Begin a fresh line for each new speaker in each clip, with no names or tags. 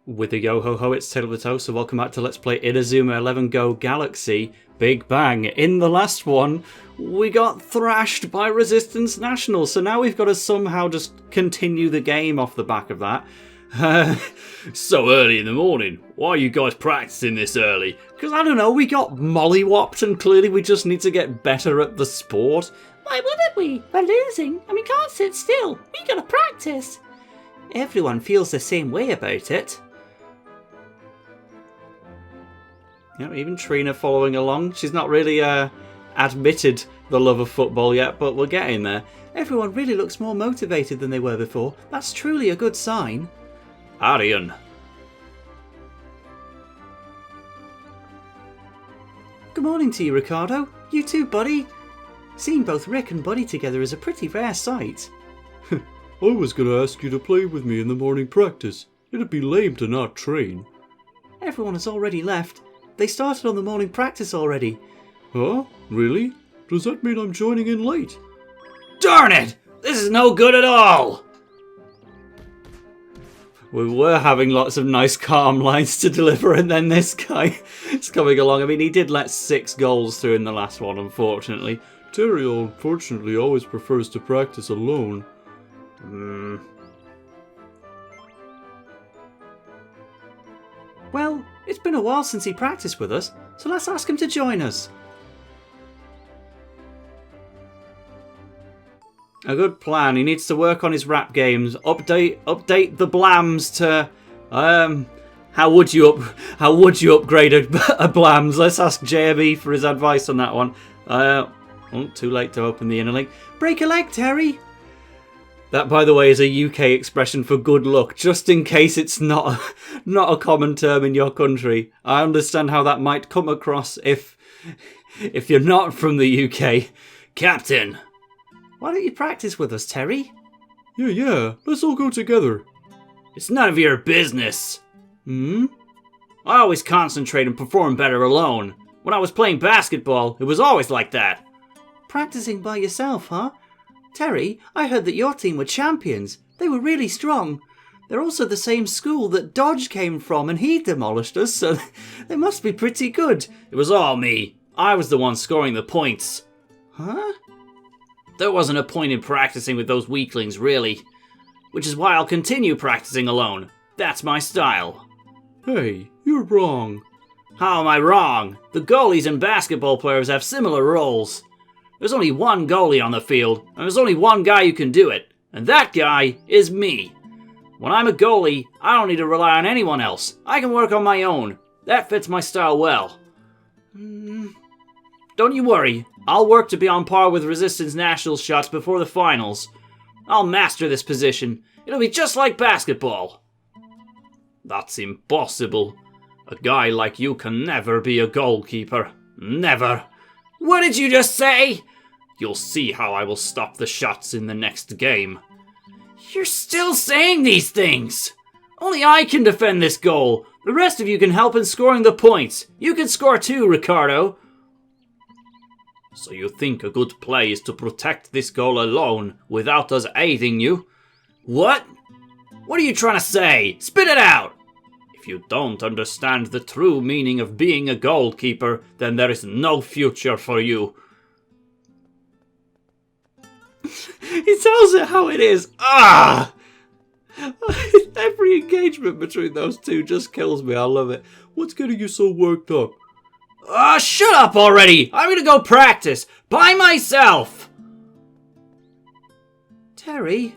With a yo-ho-ho, it's TaleOfTheToaster. Welcome back to Let's Play Inazuma 11 Go Galaxy Big Bang. In the last one, we got thrashed by Resistance National, so now we've got to somehow just continue the game off the back of that. So early in the morning. Why are you guys practicing this early? Because, I don't know, we got mollywopped and clearly we just need to get better at the sport.
Why wouldn't we? We're losing and we can't sit still. We gotta practice.
Everyone feels the same way about it. Yeah, even Trina following along. She's not really admitted the love of football yet, but we're getting there. Everyone really looks more motivated than they were before. That's truly a good sign. Arian. Good morning to you, Ricardo. You too, buddy. Seeing both Rick and Buddy together is a pretty rare sight.
I was going to ask you to play with me in the morning practice. It'd be lame to not train.
Everyone has already left. They started on the morning practice already.
Huh? Really? Does that mean I'm joining in late?
Darn it! This is no good at all! We were having lots of nice calm lines to deliver, and then this guy is coming along. I mean, he did let 6 goals through in the last one, unfortunately.
Terry, unfortunately, always prefers to practice alone.
Well, it's been a while since he practiced with us, so let's ask him to join us. A good plan. He needs to work on his rap games. Update the blams to how would you upgrade a blams? Let's ask JME for his advice on that one. Too late to open the inner link. Break a leg, Terry. That, by the way, is a UK expression for good luck, just in case it's not a common term in your country. I understand how that might come across if you're not from the UK. Captain! Why don't you practice with us, Terry?
Yeah, let's all go together.
It's none of your business. I always concentrate and perform better alone. When I was playing basketball, it was always like that. Practicing by yourself, huh? Terry, I heard that your team were champions. They were really strong. They're also the same school that Dodge came from and he demolished us, so they must be pretty good. It was all me. I was the one scoring the points. Huh? There wasn't a point in practicing with those weaklings, really. Which is why I'll continue practicing alone. That's my style.
Hey, you're wrong.
How am I wrong? The goalies and basketball players have similar roles. There's only one goalie on the field, and there's only one guy who can do it, and that guy is me. When I'm a goalie, I don't need to rely on anyone else. I can work on my own. That fits my style well. Don't you worry. I'll work to be on par with Resistance National shots before the finals. I'll master this position. It'll be just like basketball. That's impossible. A guy like you can never be a goalkeeper. Never. What did you just say? You'll see how I will stop the shots in the next game. You're still saying these things. Only I can defend this goal. The rest of you can help in scoring the points. You can score too, Ricardo. So you think a good play is to protect this goal alone without us aiding you? What? What are you trying to say? Spit it out! If you don't understand the true meaning of being a goalkeeper, then there is no future for you. He tells it how it is. Ah! Every engagement between those two just kills me. I love it.
What's getting you so worked up?
Shut up already! I'm gonna go practice by myself! Terry?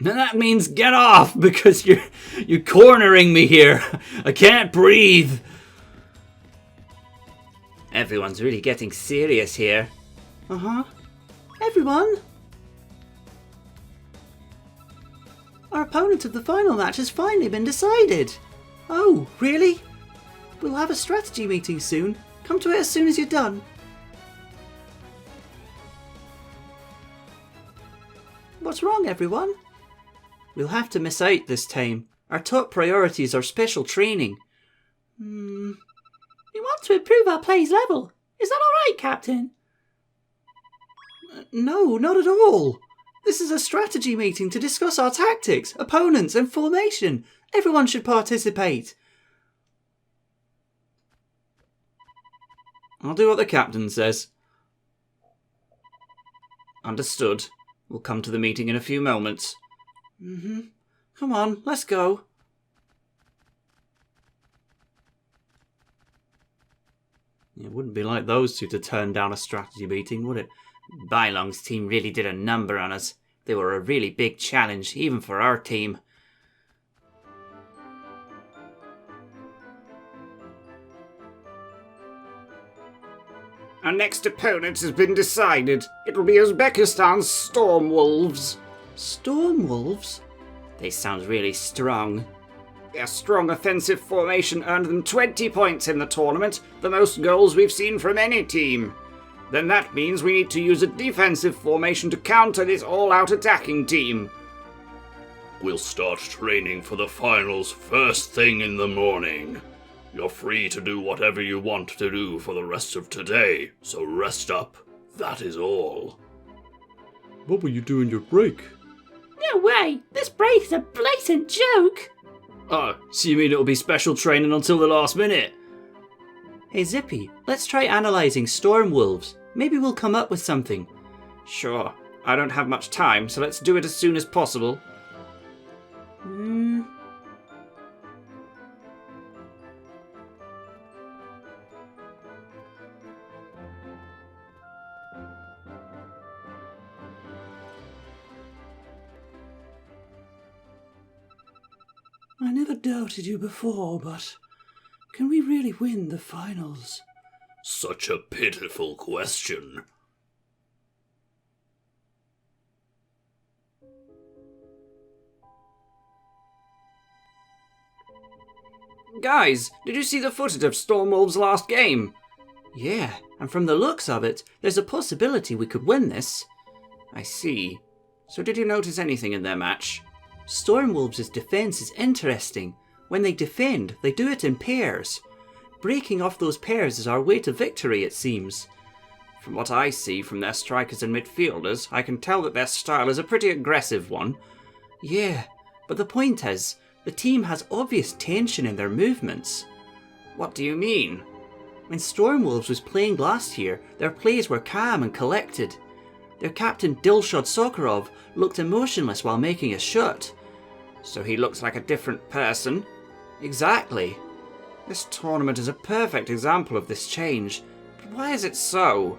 And that means get off, because you're cornering me here. I can't breathe. Everyone's really getting serious here. Uh-huh. Everyone? Our opponent of the final match has finally been decided. Oh, really? We'll have a strategy meeting soon. Come to it as soon as you're done. What's wrong, everyone? We'll have to miss out this time. Our top priorities are special training.
We want to improve our play's level. Is that alright, Captain?
No, not at all. This is a strategy meeting to discuss our tactics, opponents and formation. Everyone should participate. I'll do what the captain says. Understood. We'll come to the meeting in a few moments. Come on, let's go. It wouldn't be like those two to turn down a strategy meeting, would it? Bylong's team really did a number on us. They were a really big challenge, even for our team. Our next opponent has been decided. It will be Uzbekistan's Storm Wolves. Storm Wolves? They sound really strong. Their strong offensive formation earned them 20 points in the tournament, the most goals we've seen from any team. Then that means we need to use a defensive formation to counter this all-out attacking team.
We'll start training for the finals first thing in the morning. You're free to do whatever you want to do for the rest of today, so rest up. That is all. What will you do in your break?
No way! This break is a blatant joke!
Oh, so you mean it'll be special training until the last minute? Hey Zippy, let's try analysing Storm Wolves. Maybe we'll come up with something. Sure. I don't have much time, so let's do it as soon as possible. I never doubted you before, but can we really win the finals?
Such a pitiful question.
Guys, did you see the footage of Storm Wolves' last game? Yeah, and from the looks of it, there's a possibility we could win this. I see. So did you notice anything in their match? Storm Wolves' defence is interesting. When they defend, they do it in pairs. Breaking off those pairs is our way to victory, it seems. From what I see from their strikers and midfielders, I can tell that their style is a pretty aggressive one. Yeah, but the point is, the team has obvious tension in their movements. What do you mean? When Storm Wolves was playing last year, their plays were calm and collected. Their captain Dilshad Sokurov looked emotionless while making a shot. So he looks like a different person? Exactly. This tournament is a perfect example of this change. But why is it so?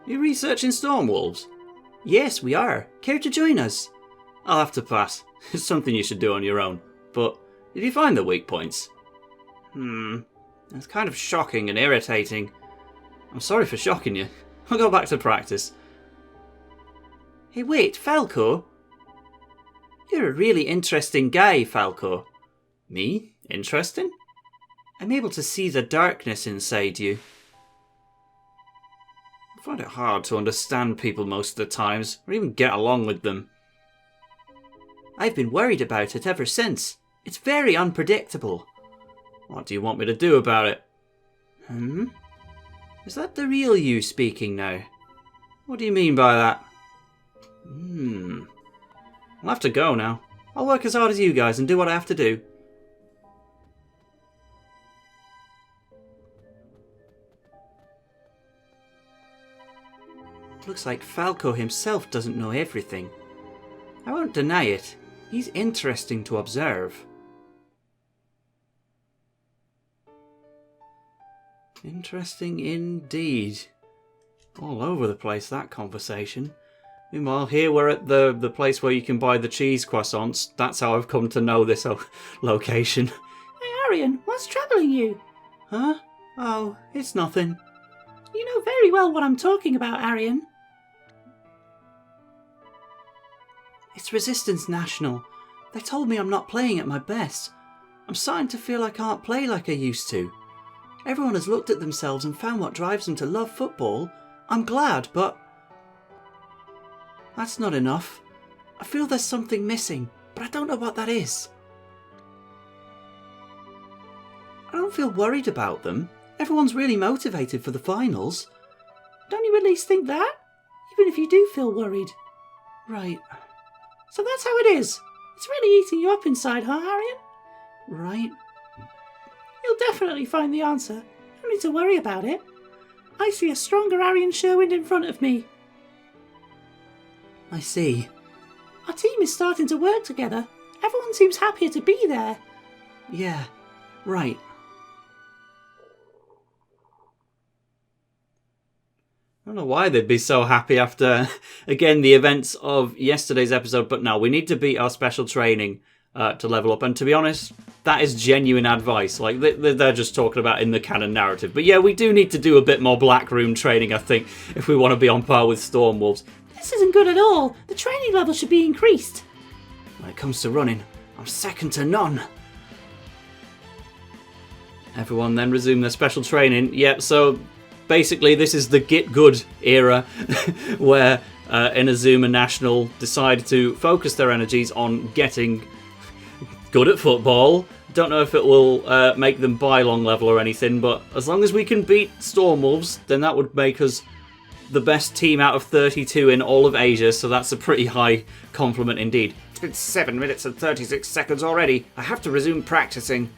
You researching Storm Wolves? Yes, we are. Care to join us? I'll have to pass. It's something you should do on your own. But did you find the weak points? It's kind of shocking and irritating. I'm sorry for shocking you. I'll go back to practice. Hey wait, Falco? You're a really interesting guy, Falco. Me? Interesting? I'm able to see the darkness inside you. I find it hard to understand people most of the times, or even get along with them. I've been worried about it ever since. It's very unpredictable. What do you want me to do about it? Is that the real you speaking now? What do you mean by that? I'll have to go now. I'll work as hard as you guys and do what I have to do. Looks like Falco himself doesn't know everything. I won't deny it. He's interesting to observe. Interesting indeed. All over the place, that conversation. Meanwhile, here we're at the place where you can buy the cheese croissants. That's how I've come to know this location.
Hey Arian, what's troubling you?
Huh? Oh, it's nothing.
You know very well what I'm talking about, Arian.
It's Resistance National. They told me I'm not playing at my best. I'm starting to feel I can't play like I used to. Everyone has looked at themselves and found what drives them to love football. I'm glad, but that's not enough. I feel there's something missing, but I don't know what that is. don't feel worried about them. Everyone's really motivated for the finals.
Don't you at least think that? Even if you do feel worried.
Right.
So that's how it is. It's really eating you up inside, huh, Arian?
Right.
You'll definitely find the answer. Don't need to worry about it. I see a stronger Arian Sherwind in front of me.
I see.
Our team is starting to work together. Everyone seems happier to be there.
Yeah, right. I don't know why they'd be so happy after, again, the events of yesterday's episode, but no, we need to beat our special training to level up. And to be honest, that is genuine advice. Like, they're just talking about in the canon narrative. But yeah, we do need to do a bit more Black Room training, I think, if we want to be on par with Stormwolves.
This isn't good at all. The training level should be increased.
When it comes to running, I'm second to none. Everyone then resume their special training. Yep, so basically this is the Get Good era where Inazuma National decided to focus their energies on getting good at football. Don't know if it will make them Bylong level or anything, but as long as we can beat Stormwolves, then that would make us the best team out of 32 in all of Asia, so that's a pretty high compliment indeed. It's been 7 minutes and 36 seconds already. I have to resume practicing.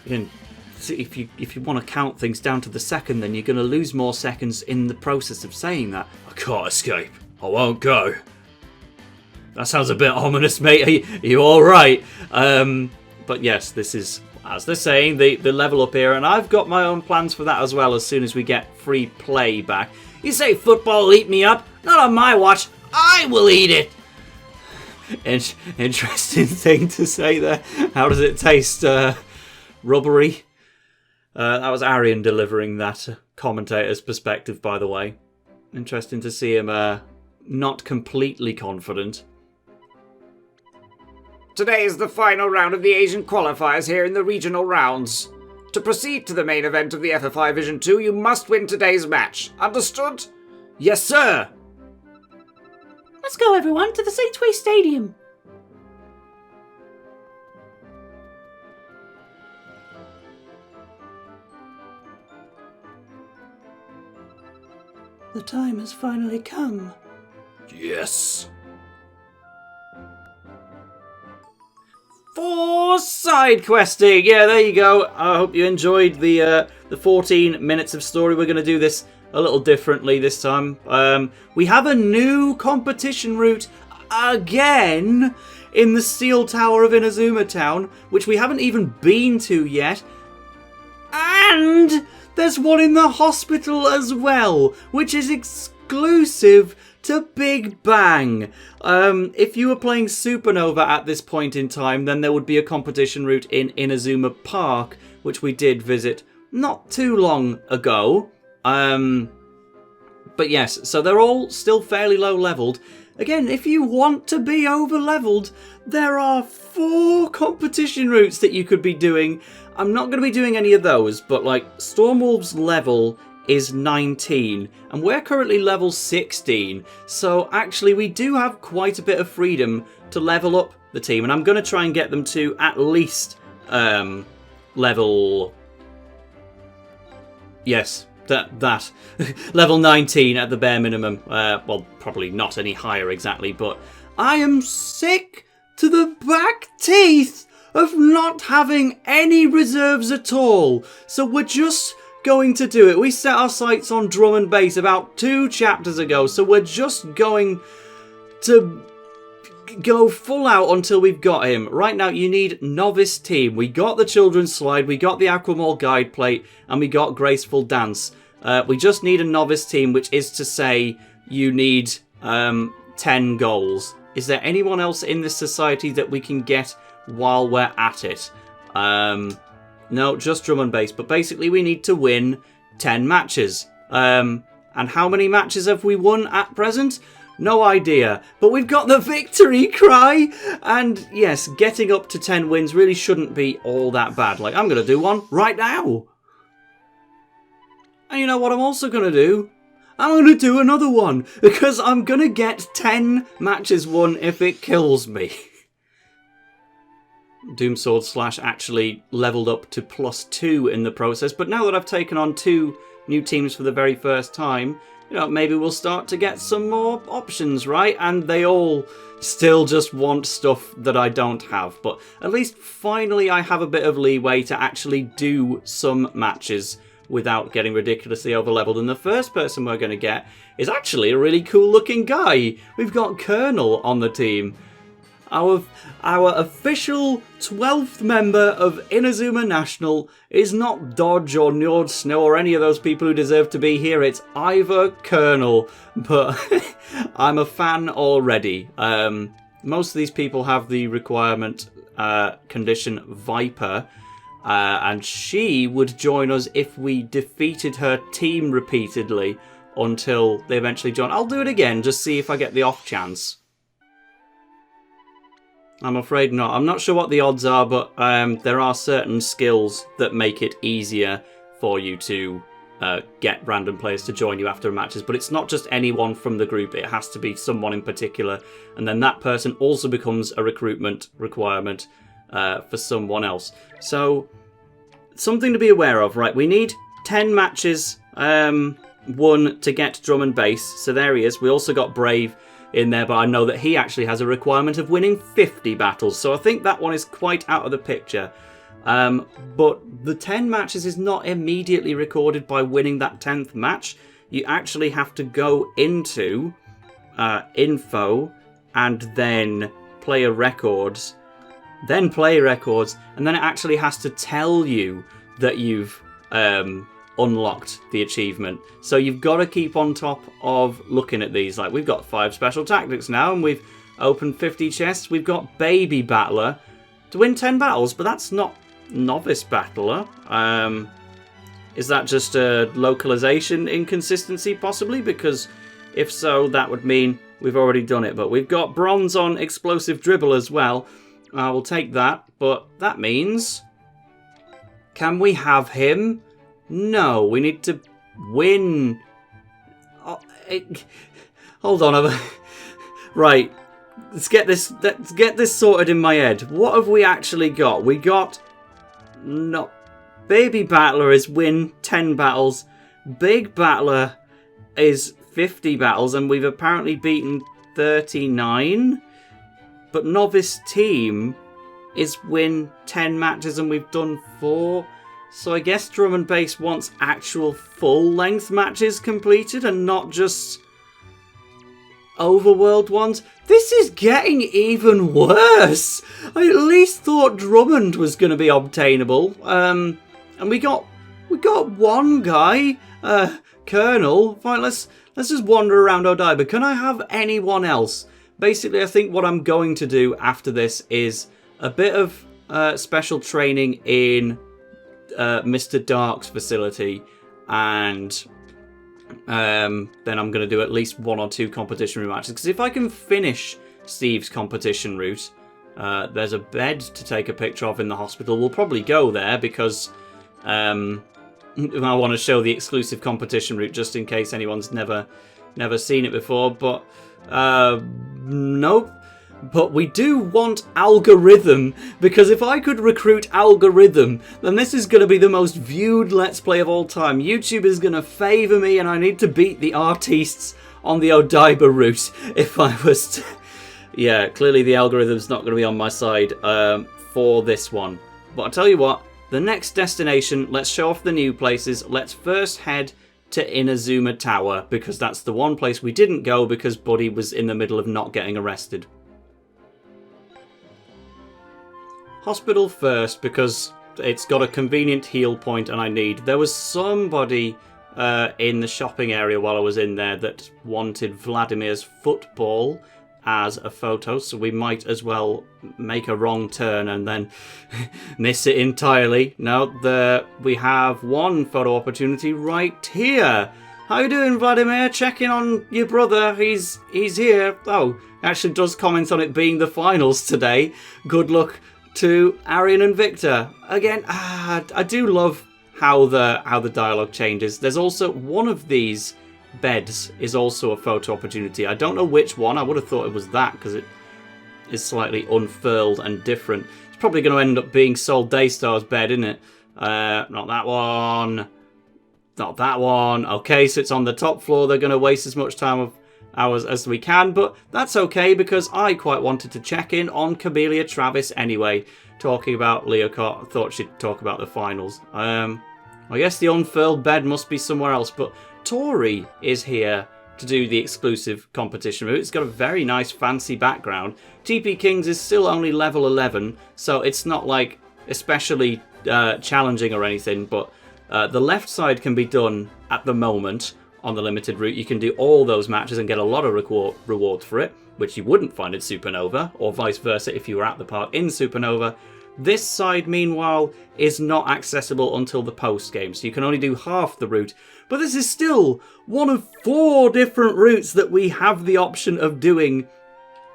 You can see, if you want to count things down to the second, then you're going to lose more seconds in the process of saying that.
I can't escape. I won't go.
That sounds a bit ominous, mate. Are you all right? But yes, this is, as they're saying, the level up here, and I've got my own plans for that as well as soon as we get free play back. You say football will eat me up? Not on my watch. I will eat it. Interesting thing to say there. How does it taste? Rubbery. That was Arian delivering that commentator's perspective, by the way. Interesting to see him not completely confident. Today is the final round of the Asian qualifiers here in the regional rounds. To proceed to the main event of the FFI Vision 2, you must win today's match. Understood? Yes, sir!
Let's go, everyone, to the Sxnc Stadium. The time has finally come.
Yes.
For side questing, yeah, there you go. I hope you enjoyed the 14 minutes of story. We're going to do this a little differently this time. We have a new competition route again in the Steel Tower of Inazuma Town, which we haven't even been to yet. And there's one in the hospital as well, which is exclusive to Big Bang. If you were playing Supernova at this point in time, then there would be a competition route in Inazuma Park, which we did visit not too long ago. But yes, so they're all still fairly low leveled. Again, if you want to be over leveled, there are 4 competition routes that you could be doing. I'm not going to be doing any of those, but like Stormwolf's level is 19 and we're currently level 16, so actually we do have quite a bit of freedom to level up the team, and I'm going to try and get them to at least level, yes, that level 19 at the bare minimum. Well, probably not any higher exactly, but I am sick to the back teeth of not having any reserves at all, so we're just going to do it. We set our sights on Drummond Bays about 2 chapters ago, so we're just going to go full out until we've got him. Right now, you need novice team. We got the children's slide, we got the Aquamall guide plate, and we got graceful dance. We just need a novice team, which is to say you need 10 goals. Is there anyone else in this society that we can get while we're at it? No, just Drummond Bays. But basically, we need to win 10 matches. And how many matches have we won at present? No idea. But we've got the victory cry. And yes, getting up to 10 wins really shouldn't be all that bad. Like, I'm going to do one right now. And you know what I'm also going to do? I'm going to do another one. Because I'm going to get 10 matches won if it kills me. Doomsword Slash actually leveled up to +2 in the process. But now that I've taken on 2 new teams for the very first time, you know, maybe we'll start to get some more options, right? And they all still just want stuff that I don't have. But at least finally I have a bit of leeway to actually do some matches without getting ridiculously overleveled. And the first person we're going to get is actually a really cool looking guy. We've got Colonel on the team. Our official 12th member of Inazuma National is not Dodge or Njord Snow or any of those people who deserve to be here. It's Ivor Colonel, but I'm a fan already. Most of these people have the requirement condition Viper, and she would join us if we defeated her team repeatedly until they eventually join. I'll do it again, just see if I get the off chance. I'm afraid not. I'm not sure what the odds are, but there are certain skills that make it easier for you to get random players to join you after matches. But it's not just anyone from the group. It has to be someone in particular. And then that person also becomes a recruitment requirement for someone else. So, something to be aware of, right? We need 10 matches won to get Drummond Bays. So there he is. We also got Brave in there, but I know that he actually has a requirement of winning 50 battles, so I think that one is quite out of the picture. But the 10 matches is not immediately recorded by winning that 10th match. You actually have to go into info and then player records, and then it actually has to tell you that you've unlocked the achievement. So you've got to keep on top of looking at these. Like, we've got 5 special tactics now, and we've opened 50 chests. We've got Baby Battler to win 10 battles, but that's not Novice Battler. Is that just a localization inconsistency, possibly? Because if so, that would mean we've already done it. But we've got Bronze on Explosive Dribble as well. I will take that, but that means... Can we have him? No, we need to win. Hold on. Right, let's get this sorted in my head. What have we actually got? We got no. Baby Battler is win 10 battles. Big Battler is 50 battles, and we've apparently beaten 39. But Novice Team is win 10 matches, and we've done 4. So I guess Drummond Bays wants actual full-length matches completed and not just overworld ones. This is getting even worse. I at least thought Drummond was going to be obtainable. And we got one guy, Colonel. Fine, let's just wander around Odaiba. Can I have anyone else? Basically, I think what I'm going to do after this is a bit of special training in Mr. Dark's facility, and then I'm going to do at least 1 or 2 competition route matches, because if I can finish Steve's competition route, there's a bed to take a picture of in the hospital. We'll probably go there because I want to show the exclusive competition route just in case anyone's never seen it before, but nope. But we do want Algorithm, because if I could recruit Algorithm, then this is going to be the most viewed Let's Play of all time. YouTube is going to favour me, and I need to beat the artists on the Odaiba route if I was to... Yeah, clearly the Algorithm's not going to be on my side for this one. But I'll tell you what, the next destination, let's show off the new places. Let's first head to Inazuma Tower, because that's the one place we didn't go because Buddy was in the middle of not getting arrested. Hospital first, because it's got a convenient heal point and I need. There was somebody in the shopping area while I was in there that wanted Vladimir's football as a photo, so we might as well make a wrong turn and then miss it entirely. No, we have one photo opportunity right here. How you doing, Vladimir? Checking on your brother. He's here. Oh, actually does comment on it being the finals today. Good luck to Arian and Victor. Again, I do love how the dialogue changes. There's also one of these beds is also a photo opportunity. I don't know which one. I would have thought it was that because it is slightly unfurled and different. It's probably going to end up being Sol Daystar's bed, isn't it? Not that one. Not that one. Okay, so it's on the top floor. They're going to waste as much time of ours as we can, but that's okay because I quite wanted to check in on Camellia Travis anyway. Talking about Leocott, I thought she'd talk about the finals. I guess the unfurled bed must be somewhere else, but Tori is here to do the exclusive competition route. It's got a very nice fancy background. TP Kings is still only level 11, so it's not like especially challenging or anything, but the left side can be done at the moment on the limited route. You can do all those matches and get a lot of rewards for it, which you wouldn't find at Supernova, or vice versa if you were at the park in Supernova. This side, meanwhile, is not accessible until the post-game, so you can only do half the route. But this is still one of 4 different routes that we have the option of doing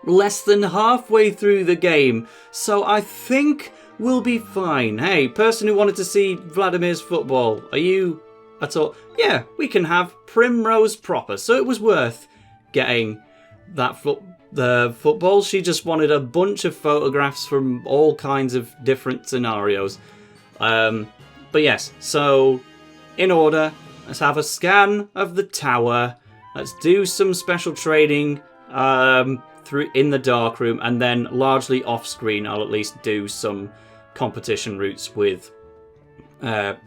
less than halfway through the game, so I think we'll be fine. Hey, person who wanted to see Vladimir's football, are you at all? Yeah, we can have Primrose proper, so it was worth getting that the football. She just wanted a bunch of photographs from all kinds of different scenarios. But yes, so in order, let's have a scan of the tower. Let's do some special training through in the dark room, and then largely off screen I'll at least do some competition routes with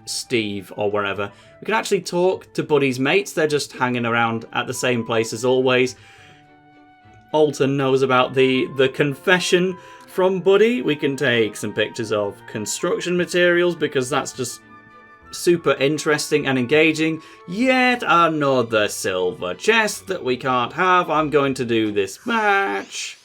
Steve or wherever. We can actually talk to Buddy's mates. They're just hanging around at the same place as always. Alton knows about the confession from Buddy. We can take some pictures of construction materials because that's just super interesting and engaging. Yet another silver chest that we can't have. I'm going to do this match.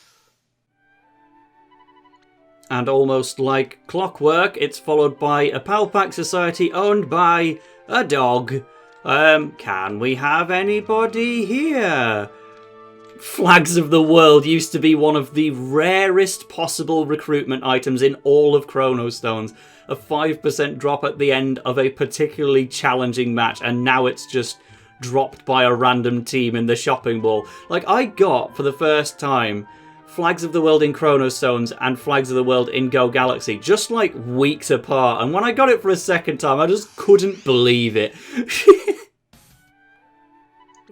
And almost like clockwork, it's followed by a Palpak society owned by a dog. Can we have anybody here? Flags of the World used to be one of the rarest possible recruitment items in all of Chronostones. A 5% drop at the end of a particularly challenging match, and now it's just dropped by a random team in the shopping mall. Like, I got, for the first time, Flags of the World in Chronostones and Flags of the World in Go Galaxy, just like weeks apart, and when I got it for a second time, I just couldn't believe it.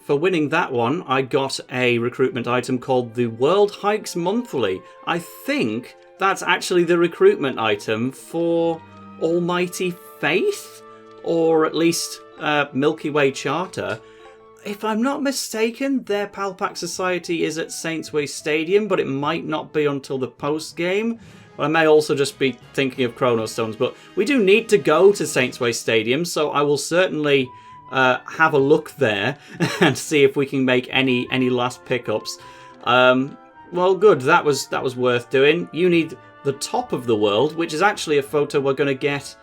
For winning that one, I got a recruitment item called the World Hikes Monthly. I think that's actually the recruitment item for Almighty Faith, or at least Milky Way Charter. If I'm not mistaken, their Palpak Society is at Saints Way Stadium, but it might not be until the post-game. Well, I may also just be thinking of Chronostones, but we do need to go to Saints Way Stadium, so I will certainly have a look there and see if we can make any last pickups. Well, good. That was worth doing. You need the top of the world, which is actually a photo we're going to get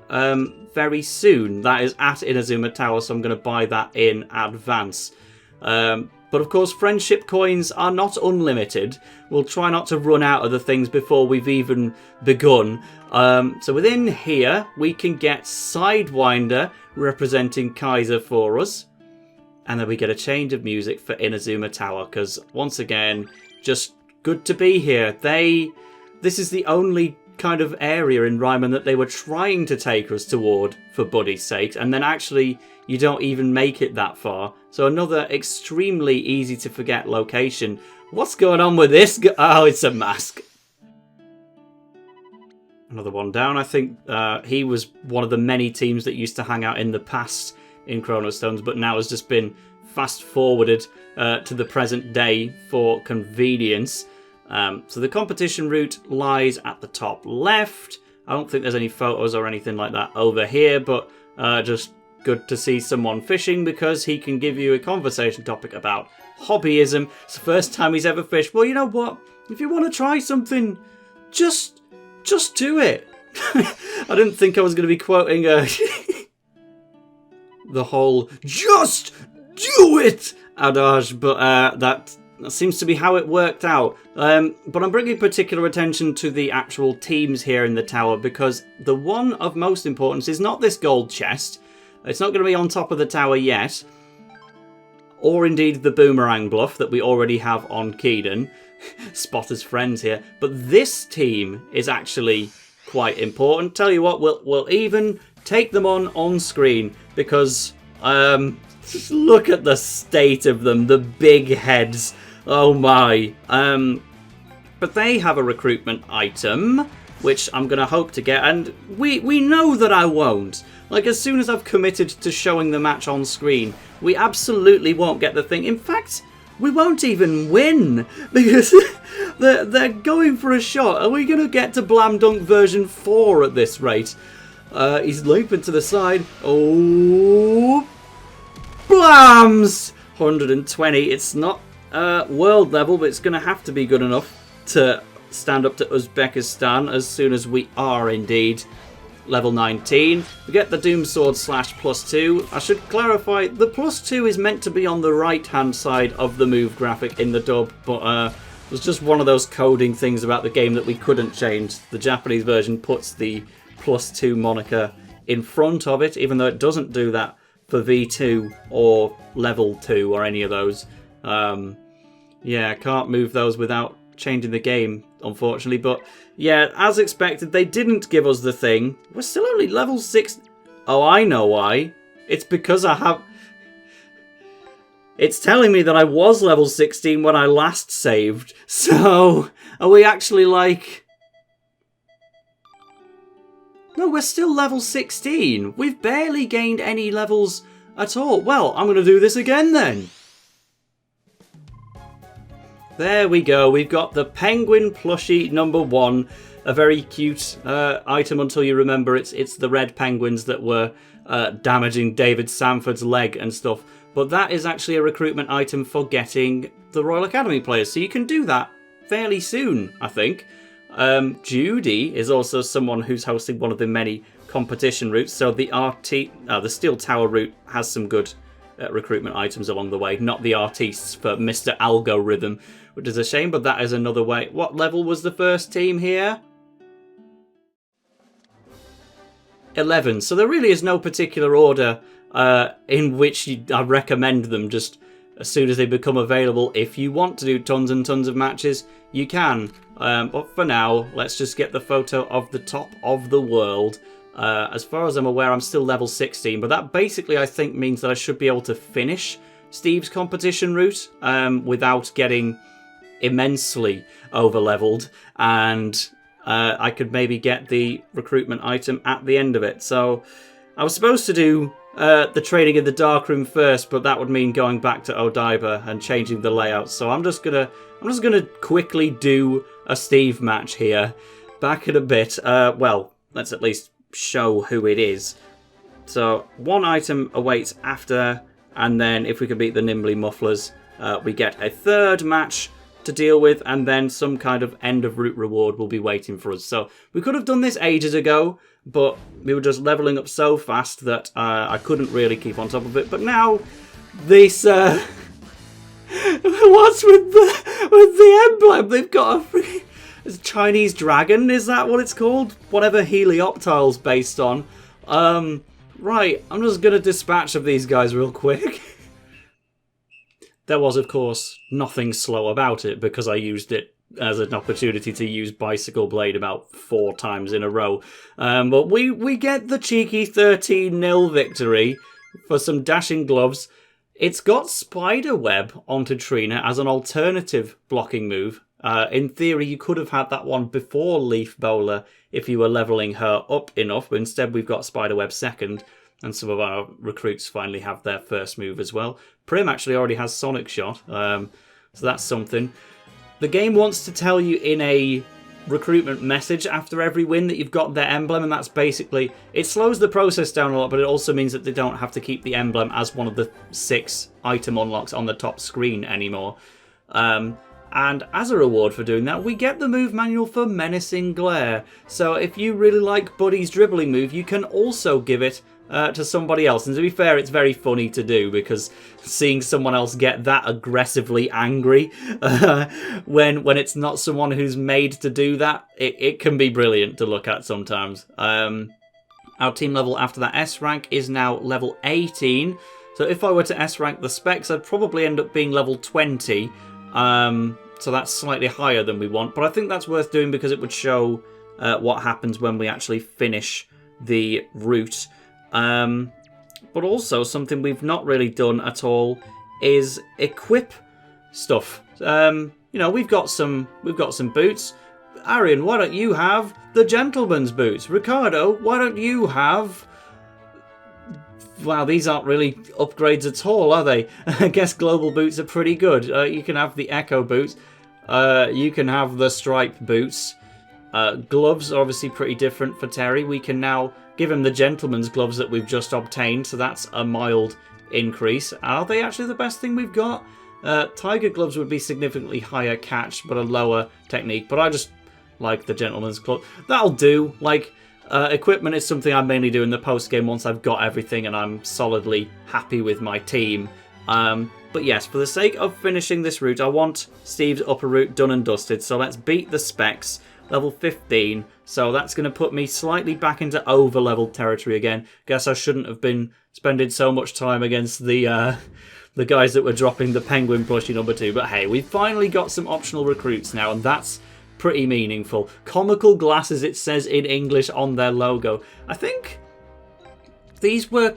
very soon. That is at Inazuma Tower, so I'm going to buy that in advance. But of course, friendship coins are not unlimited. We'll try not to run out of the things before we've even begun. So within here, we can get Sidewinder representing Kaiser for us. And then we get a change of music for Inazuma Tower, because once again, just good to be here. This is the only kind of area in Ryman that they were trying to take us toward for Buddy's sake, and then actually you don't even make it that far. So another extremely easy to forget location. What's going on with this? Oh, it's a mask. Another one down. I think he was one of the many teams that used to hang out in the past in Chronostones, but now has just been fast forwarded to the present day for convenience. So the competition route lies at the top left. I don't think there's any photos or anything like that over here, but just good to see someone fishing because he can give you a conversation topic about hobbyism. It's the first time he's ever fished. Well, you know what? If you want to try something, just do it. I didn't think I was going to be quoting the whole "just do it" adage, but that seems to be how it worked out. But I'm bringing particular attention to the actual teams here in the tower because the one of most importance is not this gold chest. It's not going to be on top of the tower yet. Or indeed the boomerang bluff that we already have on Keeden. Spotter's friends here. But this team is actually quite important. Tell you what, we'll even take them on screen because just look at the state of them, the big heads. Oh my. But they have a recruitment item, which I'm going to hope to get, and we know that I won't. Like, as soon as I've committed to showing the match on screen, we absolutely won't get the thing. In fact, we won't even win, because they're going for a shot. Are we going to get to Blam Dunk version 4 at this rate? He's leaping to the side. Oh, Blams! 120. It's not world level, but it's going to have to be good enough to stand up to Uzbekistan as soon as we are indeed level 19. We get the Doom Sword / +2. I should clarify, the +2 is meant to be on the right hand side of the move graphic in the dub, but it was just one of those coding things about the game that we couldn't change. The Japanese version puts the +2 moniker in front of it, even though it doesn't do that for V2 or level 2 or any of those. Yeah, I can't move those without changing the game, unfortunately. But yeah, as expected, they didn't give us the thing. We're still only level 6. Oh, I know why. It's because I have... It's telling me that I was level 16 when I last saved. So, are we actually like... No, we're still level 16. We've barely gained any levels at all. Well, I'm going to do this again then. There we go. We've got the Penguin plushie number 1. A very cute item until you remember it's the red penguins that were damaging David Sanford's leg and stuff. But that is actually a recruitment item for getting the Royal Academy players. So you can do that fairly soon, I think. Judy is also someone who's hosting one of the many competition routes. So the the Steel Tower route has some good recruitment items along the way. Not the artistes for Mr. Algorithm, which is a shame, but that is another way. What level was the first team here? 11. So there really is no particular order in which I recommend them. Just as soon as they become available. If you want to do tons and tons of matches, you can. But for now, let's just get the photo of the top of the world. As far as I'm aware, I'm still level 16, but that basically, I think, means that I should be able to finish Steve's competition route without getting immensely over-leveled, and I could maybe get the recruitment item at the end of it. So I was supposed to do the training in the darkroom first, but that would mean going back to Odaiba and changing the layout. So I'm just gonna quickly do a Steve match here. Back in a bit. Well, let's at least show who it is. So one item awaits after, and then if we can beat the Nimbly Mufflers, we get a third match to deal with, and then some kind of end of route reward will be waiting for us. So we could have done this ages ago, but we were just leveling up so fast that I couldn't really keep on top of it. But now this what's with the emblem? They've got a freaking Chinese dragon, is that what it's called? Whatever Helioptile's based on. Right, I'm just gonna dispatch of these guys real quick. There was, of course, nothing slow about it because I used it as an opportunity to use Bicycle Blade about 4 times in a row. But we get the cheeky 13-0 victory for some dashing gloves. It's got Spiderweb onto Trina as an alternative blocking move. In theory, you could have had that one before Leaf Bowler if you were levelling her up enough, but instead we've got Spiderweb second, and some of our recruits finally have their first move as well. Prim actually already has Sonic Shot, so that's something. The game wants to tell you in a recruitment message after every win that you've got their emblem, and that's basically... It slows the process down a lot, but it also means that they don't have to keep the emblem as one of the 6 item unlocks on the top screen anymore. And as a reward for doing that, we get the move manual for Menacing Glare. So if you really like Buddy's dribbling move, you can also give it to somebody else. And to be fair, it's very funny to do, because seeing someone else get that aggressively angry when it's not someone who's made to do that, it can be brilliant to look at sometimes. Our team level after that S rank is now level 18. So if I were to S rank the specs, I'd probably end up being level 20. So that's slightly higher than we want, but I think that's worth doing because it would show what happens when we actually finish the route. But also something we've not really done at all is equip stuff. You know, we've got some boots. Arian, why don't you have the gentleman's boots? Ricardo, why don't you have... Wow, these aren't really upgrades at all, are they? I guess global boots are pretty good. You can have the Echo boots. You can have the Stripe boots. Gloves are obviously pretty different for Terry. We can now give him the gentleman's gloves that we've just obtained, so that's a mild increase. Are they actually the best thing we've got? Tiger gloves would be significantly higher catch, but a lower technique. But I just like the gentleman's glove. That'll do. Like, equipment is something I mainly do in the post-game once I've got everything and I'm solidly happy with my team. But yes, for the sake of finishing this route, I want Steve's upper route done and dusted. So let's beat the specs. Level 15, so that's going to put me slightly back into over-leveled territory again. Guess I shouldn't have been spending so much time against the guys that were dropping the Penguin plushie number 2. But hey, we've finally got some optional recruits now, and that's pretty meaningful. Comical glasses, it says in English on their logo. I think these were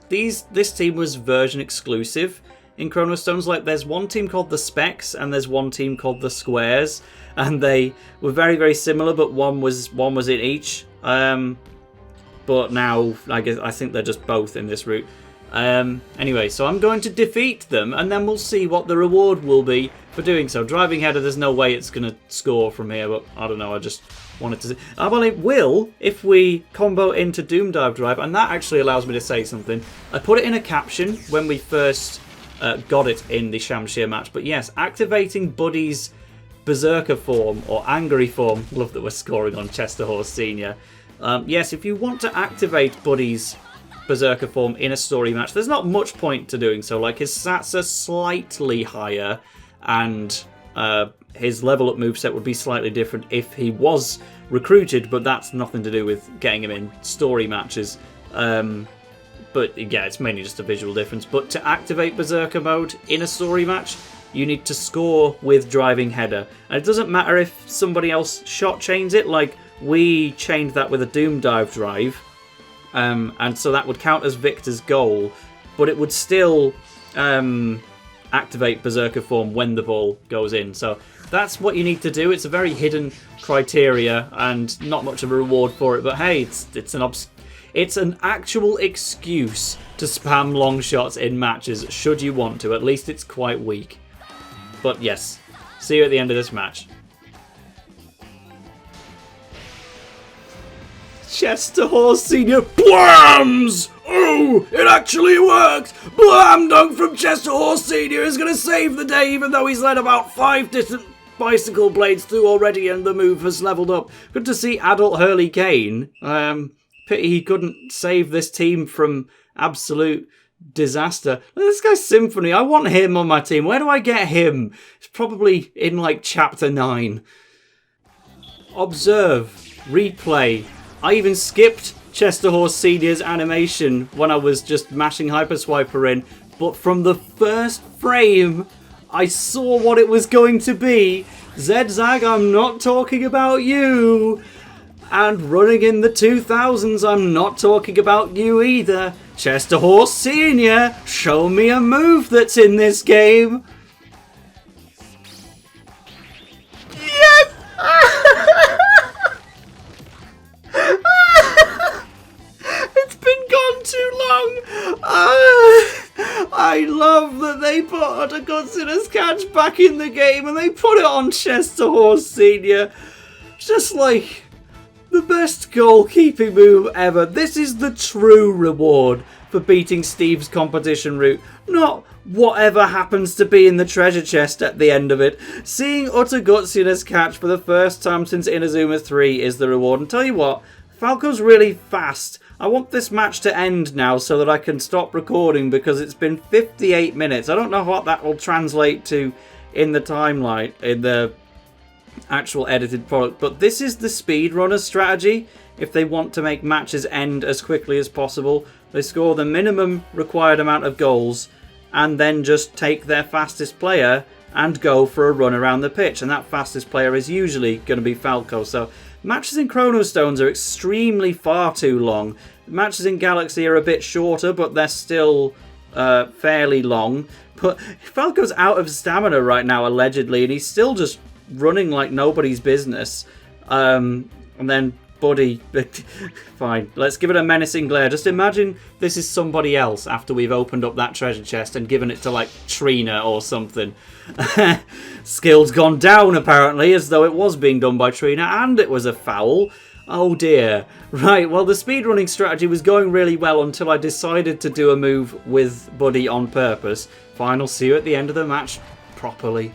this team was version exclusive in Chrono Stones. Like, there's one team called the Specs and there's one team called the Squares, and they were very, very similar, but one was in each. But now I think they're just both in this route. Anyway, so I'm going to defeat them, and then we'll see what the reward will be for doing so. Driving header, there's no way it's going to score from here, but I don't know, I just wanted to see. Well, it will if we combo into Doom Dive Drive, and that actually allows me to say something. I put it in a caption when we first got it in the Shamshir match, but yes, activating Buddy's Berserker form, or Angry form. Love that we're scoring on Chester Horse Senior. Yes, if you want to activate Buddy's Berserker form in a story match, there's not much point to doing so. Like, his stats are slightly higher, and his level up moveset would be slightly different if he was recruited, but that's nothing to do with getting him in story matches. But yeah, it's mainly just a visual difference. But to activate Berserker mode in a story match, you need to score with driving header. And it doesn't matter if somebody else shot chains it, like we chained that with a Doom Dive Drive. And so that would count as Victor's goal, but it would still activate Berserker form when the ball goes in. So that's what you need to do. It's a very hidden criteria and not much of a reward for it, but hey, it's an actual excuse to spam long shots in matches should you want to. At least it's quite weak. But yes, see you at the end of this match. Chester Horse Senior, BLAMS! Oh, it actually works! Blam dunk from Chester Horse Senior is going to save the day, even though he's led about 5 distant bicycle blades through already and the move has leveled up. Good to see adult Hurley Kane. Pity he couldn't save this team from absolute disaster. This guy's Symphony. I want him on my team. Where do I get him? It's probably in like chapter 9. Observe. Replay. I even skipped Chester Horse Senior's animation when I was just mashing Hyperswiper in, but from the first frame, I saw what it was going to be. Zed-Zag, I'm not talking about you. And running in the 2000s, I'm not talking about you either. Chester Horse Senior, show me a move that's in this game. Yes! It's been gone too long. I love that they put Utter Gutsiness Catch back in the game and they put it on Chester Horse Senior. Just like the best goalkeeping move ever. This is the true reward for beating Steve's competition route, not whatever happens to be in the treasure chest at the end of it. Seeing Utter Gutsiness Catch for the first time since Inazuma 3 is the reward. And tell you what, Falco's really fast. I want this match to end now so that I can stop recording because it's been 58 minutes. I don't know what that will translate to in the timeline, in the actual edited product, but this is the speedrunner's strategy. If they want to make matches end as quickly as possible, they score the minimum required amount of goals and then just take their fastest player and go for a run around the pitch. And that fastest player is usually going to be Falco. So matches in Chrono Stones are extremely far too long. Matches in Galaxy are a bit shorter, but they're still fairly long. But Falco's out of stamina right now, allegedly, and he's still just running like nobody's business. And then Buddy, fine, let's give it a menacing glare. Just imagine this is somebody else after we've opened up that treasure chest and given it to like Trina or something. Skill's gone down apparently, as though it was being done by Trina, and it was a foul. Oh dear. Right, well the speedrunning strategy was going really well until I decided to do a move with Buddy on purpose. Fine, I'll see you at the end of the match properly.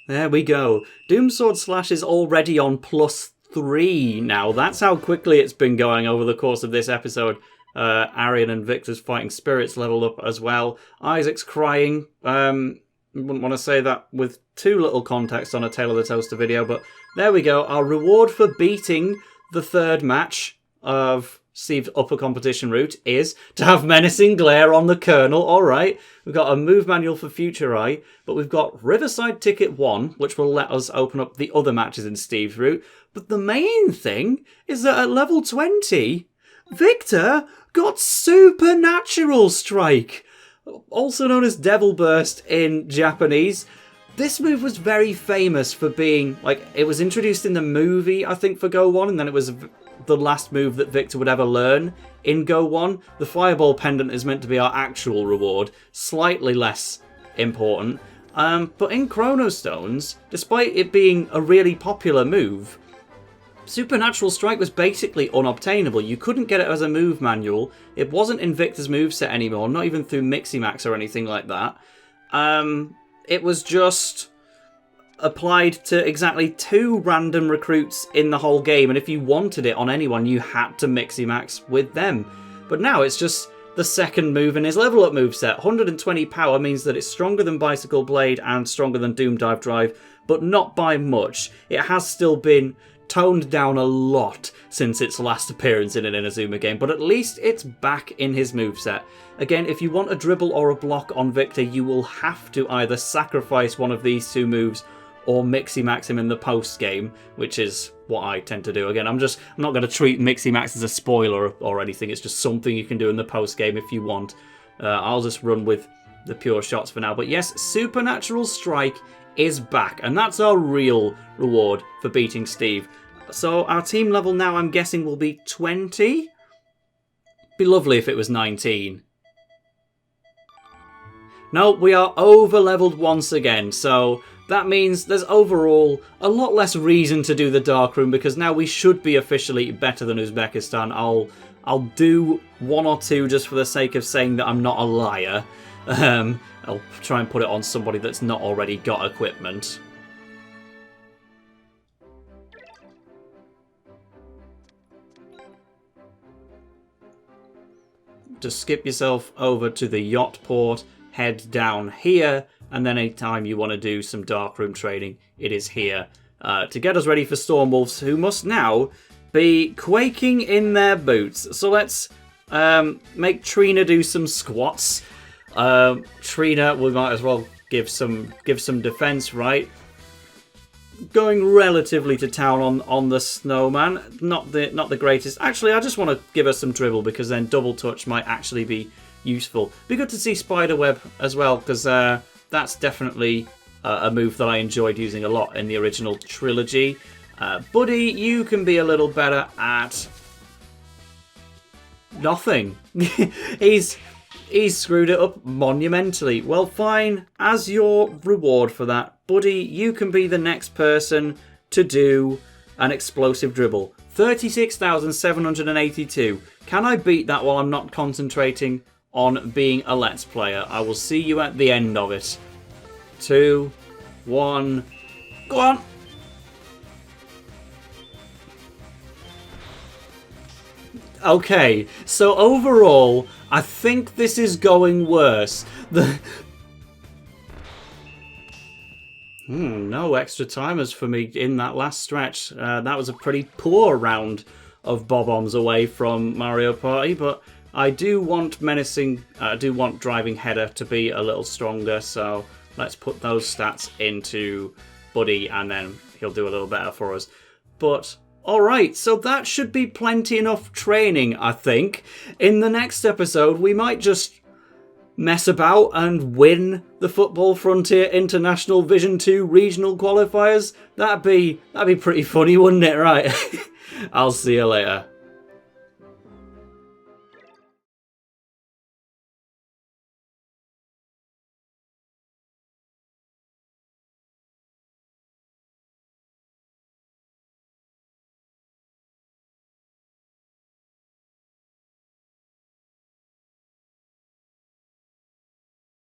There we go. Doomsword Slash is already on +3 now. That's how quickly it's been going over the course of this episode. Arian and Victor's fighting spirits leveled up as well. Isaac's crying. Wouldn't want to say that with too little context on a Tale of the Toaster video, but there we go. Our reward for beating the third match of Steve's upper competition route is to have Menacing Glare on the Colonel. Alright, we've got a move manual for Future Eye, but we've got Riverside Ticket 1, which will let us open up the other matches in Steve's route. But the main thing is that at level 20, Victor got Supernatural Strike, also known as Devil Burst in Japanese. This move was very famous for being, like, it was introduced in the movie, I think, for Go 1, and then it was the last move that Victor would ever learn in Go 1. The Fireball Pendant is meant to be our actual reward, slightly less important. But in Chrono Stones, despite it being a really popular move, Supernatural Strike was basically unobtainable. You couldn't get it as a move manual. It wasn't in Victor's moveset anymore, not even through Miximax or anything like that. It was just applied to exactly 2 random recruits in the whole game, and if you wanted it on anyone, you had to Miximax with them. But now it's just the second move in his level up moveset. 120 power means that it's stronger than Bicycle Blade and stronger than Doom Dive Drive, but not by much. It has still been toned down a lot since its last appearance in an Inazuma game, but at least it's back in his moveset. Again, if you want a dribble or a block on Victor, you will have to either sacrifice one of these 2 moves or Miximax him in the post-game, which is what I tend to do. Again, I'm not going to treat Miximax as a spoiler or anything. It's just something you can do in the post-game if you want. I'll just run with the pure shots for now. But yes, Supernatural Strike is back, and that's our real reward for beating Steve. So our team level now, I'm guessing, will be 20? Be lovely if it was 19. No, we are over-leveled once again, so that means there's overall a lot less reason to do the Dark Room, because now we should be officially better than Uzbekistan. I'll do 1 or 2 just for the sake of saying that I'm not a liar. I'll try and put it on somebody that's not already got equipment. Just skip yourself over to the yacht port, head down here, and then anytime you want to do some darkroom training, it is here. To get us ready for Stormwolves, who must now be quaking in their boots. So let's make Trina do some squats. Trina, we might as well give some defense, right? Going relatively to town on the snowman, not the greatest. Actually, I just want to give her some dribble, because then double touch might actually be useful. Be good to see Spiderweb as well, because that's definitely a move that I enjoyed using a lot in the original trilogy. Buddy, you can be a little better at nothing. He's screwed it up monumentally. Well, fine. As your reward for that, Buddy, you can be the next person to do an explosive dribble. 36,782. Can I beat that while I'm not concentrating on being a Let's Player? I will see you at the end of it. 2, 1, go on! Okay, so overall, I think this is going worse. No extra timers for me in that last stretch. That was a pretty poor round of Bob-ombs away from Mario Party, but I do want driving header to be a little stronger, so Let's put those stats into Buddy, and then he'll do a little better for us. But alright, so that should be plenty enough training, I think. In the next episode, we might just mess about and win the Football Frontier International Vision 2 regional qualifiers. That'd be pretty funny, wouldn't it? Right. I'll see you later.